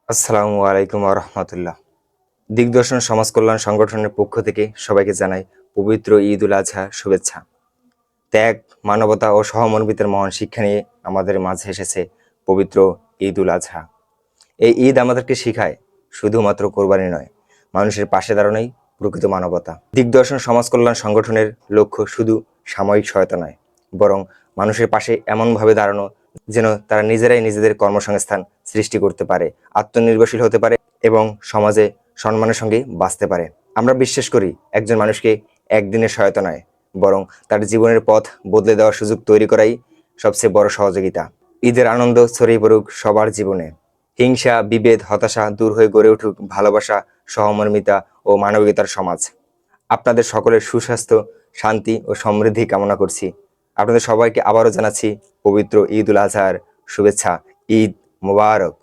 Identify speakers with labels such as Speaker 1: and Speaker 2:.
Speaker 1: আসসালামু আলাইকুম রহমতুল্লাহ। দিগদর্শন সমাজ কল্যাণ সংগঠনের পক্ষ থেকে সবাইকে জানাই পবিত্র ঈদ উল আজহা শুভেচ্ছা। ত্যাগ, মানবতা ও সহমর্মিতার মহান শিক্ষা নিয়ে আমাদের মাঝে এসেছে পবিত্র ঈদ উল আজহা। এই ঈদ আমাদেরকে শিখায় শুধুমাত্র কোরবানি নয়, মানুষের পাশে দাঁড়ানোই প্রকৃত মানবতা। দিগদর্শন সমাজ কল্যাণ সংগঠনের লক্ষ্য শুধু সাময়িক সহায়তা নয়, বরং মানুষের পাশে এমনভাবে দাঁড়ানো যেন তারা নিজেরাই নিজেদের কর্মসংস্থান সৃষ্টি করতে পারে, আত্মনির্ভরশীল হতে পারে এবং সমাজে সম্মানের সঙ্গে বাঁচতে পারে। আমরা বিশ্বাস করি একজন মানুষকে একদিনের সহায়তা নয়, বরং তার জীবনের পথ বদলে দেওয়ার সুযোগ তৈরি করাই সবচেয়ে বড় সহযোগিতা। ঈদের আনন্দ ছড়িয়ে পড়ুক সবার জীবনে। হিংসা, বিভেদ, হতাশা দূর হয়ে গড়ে উঠুক ভালোবাসা, সহমর্মিতা ও মানবিকতার সমাজ। আপনাদের সকলের সুস্বাস্থ্য, শান্তি ও সমৃদ্ধি কামনা করছি। আপনাদের সবাইকে আবারও জানাচ্ছি পবিত্র ঈদ উল আজহার শুভেচ্ছা। ঈদ মোবারক।